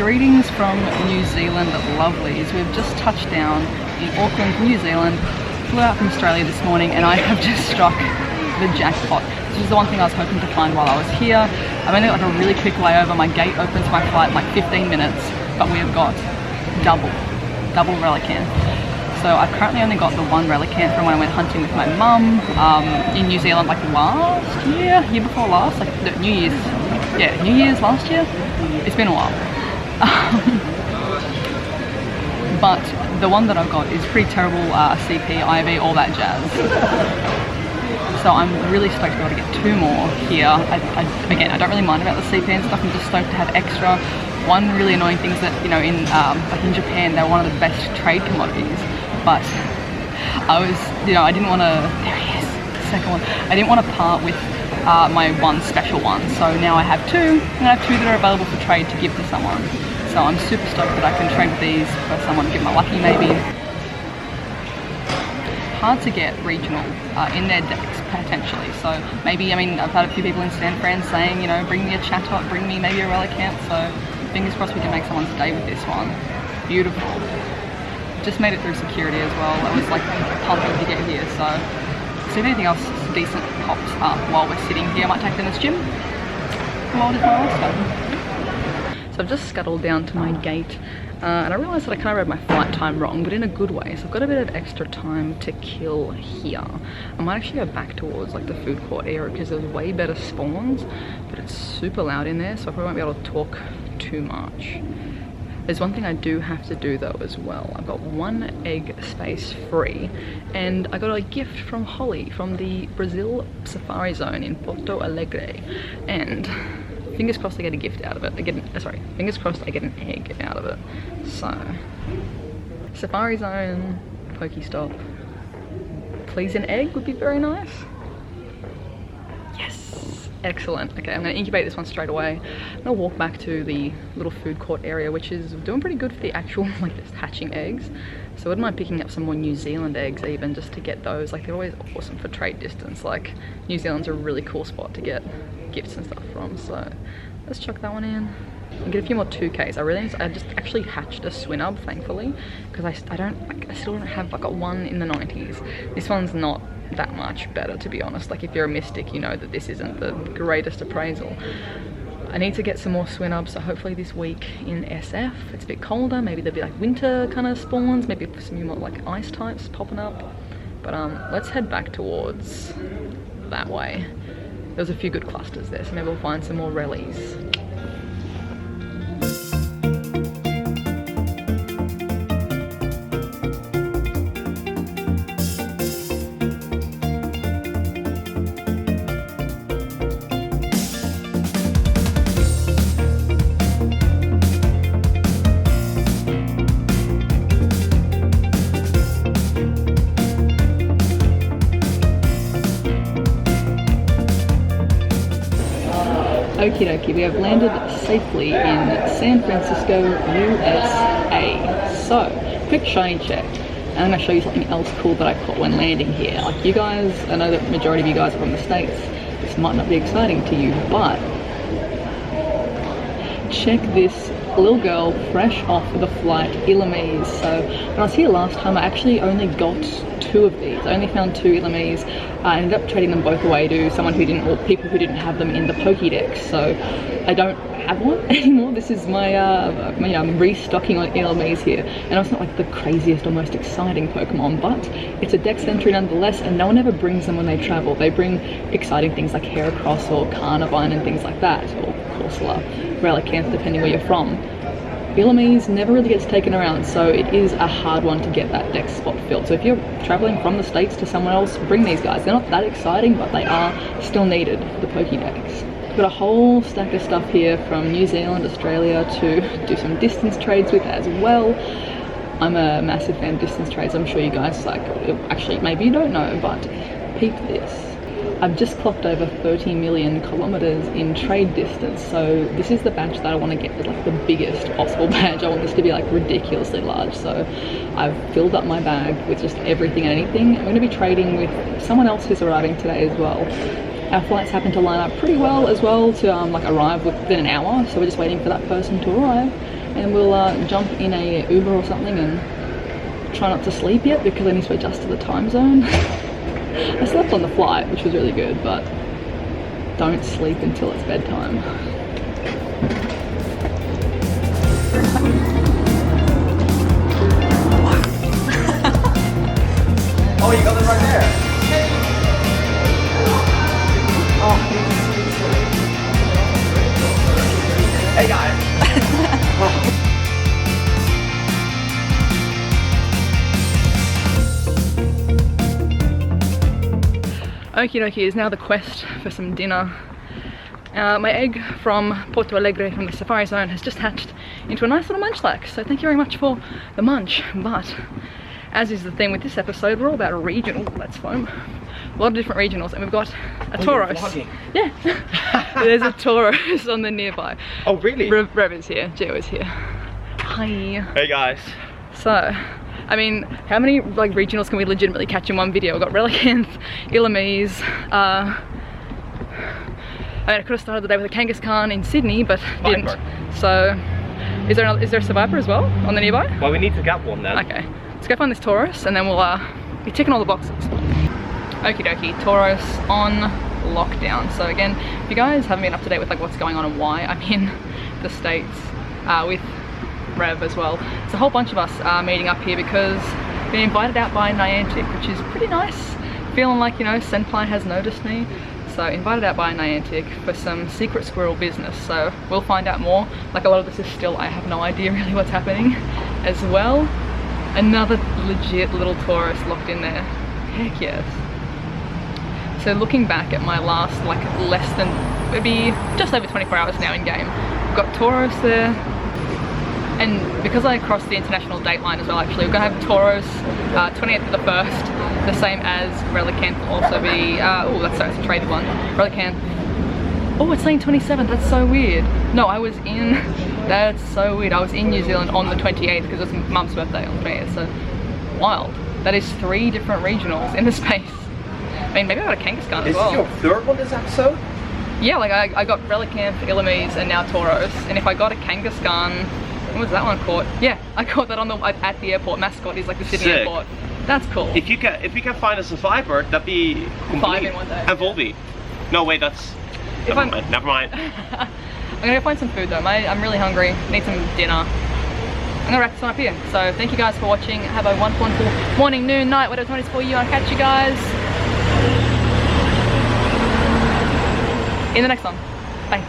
Greetings from New Zealand lovelies. We've just touched down in Auckland, New Zealand. Flew out from Australia this morning and I have just struck the jackpot. This is the one thing I was hoping to find while I was here. I've only got like a really quick layover. My gate opens my flight in like 15 minutes, but we have got double Relicanth. So I've currently only got the one Relicanth from when I went hunting with my mum in New Zealand like last year, year before last, like no, New Year's, yeah, New Year's last year. It's been a while. But the one that I've got is pretty terrible CP, IV, all that jazz. So I'm really stoked to be able to get two more here. Again, I don't really mind about the CP and stuff. I'm just stoked to have extra. One really annoying thing is that, you know, in like in Japan, they're one of the best trade commodities. But I was, you know, I didn't want to. There he is, the second one. I didn't want to part with my one special one. So now I have two, and I have two that are available for trade to give to someone. So I'm super stoked that I can trade with these for someone to give my lucky maybe. Hard to get regional in their decks potentially. So maybe, I mean, I've had a few people in San Fran saying, you know, bring me a Chatot, bring me maybe a Relicanth. So fingers crossed we can make someone's day with this one. Beautiful. Just made it through security as well. That was like pumping to get here. So if anything else decent pops up while we're sitting here, I might take them to this gym. While I my last So I've just scuttled down to my gate and I realised that I kind of read my flight time wrong, but in a good way. So I've got a bit of extra time to kill here. I might actually go back towards like the food court area because there's way better spawns, but it's super loud in there, so I probably won't be able to talk too much. There's one thing I do have to do though as well. I've got one egg space free and I got a gift from Holly from the Brazil Safari Zone in Porto Alegre, and fingers crossed I get a gift out of it. Fingers crossed I get an egg out of it. So, Safari Zone, Pokestop. Please an egg would be very nice. Yes, excellent. Okay, I'm gonna incubate this one straight away. I'm gonna walk back to the little food court area, which is doing pretty good for the actual, like, just hatching eggs. So I wouldn't mind picking up some more New Zealand eggs even, just to get those. Like, they're always awesome for trade distance. Like, New Zealand's a really cool spot to get gifts and stuff from, so let's chuck that one in and get a few more 2Ks. I just actually hatched a Swinub, thankfully, because I still don't have, I got one in the 90s. This one's not that much better, to be honest. Like, if you're a mystic, you know that this isn't the greatest appraisal. I need to get some more Swinubs, so hopefully this week in SF, it's a bit colder, maybe there'll be like winter kind of spawns, maybe some more like ice types popping up. But let's head back towards that way. There's a few good clusters there, so maybe we'll find some more rallies. Okie dokie, we have landed safely in San Francisco, USA. So, quick shiny check. And I'm going to show you something else cool that I caught when landing here. Like, you guys, I know that the majority of you guys are from the States. This might not be exciting to you, but check this little girl fresh off the flight, Illumise. So when I was here last time, I actually only got two of these. I only found two Illumise. I ended up trading them both away to someone who didn't, or people who didn't have them in the Pokédex. So I don't have one anymore. This is my, I'm restocking on Illumise here. And it's not like the craziest or most exciting Pokemon, but it's a Dex entry nonetheless, and no one ever brings them when they travel. They bring exciting things like Heracross or Carnivine and things like that, or Corsola, Relicanth, depending where you're from. Illumise never really gets taken around, so it is a hard one to get that Dex spot filled. So if you're traveling from the States to somewhere else, bring these guys. They're not that exciting, but they are still needed for the Pokédex. Got a whole stack of stuff here from New Zealand, Australia to do some distance trades with as well. I'm a massive fan of distance trades. I'm sure you guys like, actually maybe you don't know, but peep this. I've just clocked over 30 million kilometers in trade distance, so this is the badge that I want to get, like the biggest possible badge. I want this to be like ridiculously large, so I've filled up my bag with just everything and anything. I'm going to be trading with someone else who's arriving today as well. Our flights happen to line up pretty well as well to like arrive within an hour, so we're just waiting for that person to arrive. and we'll jump in a Uber or something and try not to sleep yet because I need to adjust to the time zone. I slept on the flight, which was really good, but don't sleep until it's bedtime. Oh, you got them right there. Oh, hey guys. Okie dokie, is now the quest for some dinner. My egg from Porto Alegre from the Safari Zone has just hatched into a nice little munchlax, so thank you very much for the munch. But as is the theme with this episode, we're all about regional, that's foam. A lot of different regionals, and we've got a Tauros. Yeah, there's a Tauros on the nearby. Oh really? Rev is here, Geo is here. Hi. Hey guys. So, I mean, how many like regionals can we legitimately catch in one video? We've got Relicanth, Illumise, I mean, I could have started the day with a Kangaskhan in Sydney, but didn't. So, is there a survivor as well on the nearby? Well, we need to get one then. Okay, let's go find this Tauros, and then we'll be ticking all the boxes. Okie dokie, Tauros on lockdown. So again, if you guys haven't been up to date with like what's going on and why, I'm in the States with Rev as well. So a whole bunch of us are meeting up here because we've been invited out by Niantic, which is pretty nice. Feeling like, you know, Senpai has noticed me. So invited out by Niantic for some secret squirrel business. So we'll find out more. Like a lot of this is still, I have no idea really what's happening as well. Another legit little Tauros locked in there. Heck yes. So looking back at my last like less than, maybe just over 24 hours now in game. We've got Tauros there. And because I crossed the international date line as well, actually, we're gonna have Tauros 28th of the 1st, the same as Relicanth will also be, oh, that's sorry, it's a traded one. Relicanth, oh, it's saying 27th, that's so weird. No, I was in, that's so weird, I was in New Zealand on the 28th because it was Mum's birthday on the 28th, so wild. That is 3 different regionals in the space. I mean, maybe I got a Kangaskhan as well. Is this your third one this episode? Yeah, like I got Relicanth, Illumise, and now Tauros. And if I got a Kangaskhan, when was that one caught? Yeah, I caught that on the at the airport. Mascot is like the Sydney airport. That's cool. If you can find a survivor, that'd be complete. 5 in one day. And Volby. No wait, that's never mind. I'm gonna go find some food though. I'm really hungry. Need some dinner. I'm gonna wrap this one up here. So thank you guys for watching. Have a wonderful morning, noon, night, whatever time it is for you. I'll catch you guys in the next one. Bye.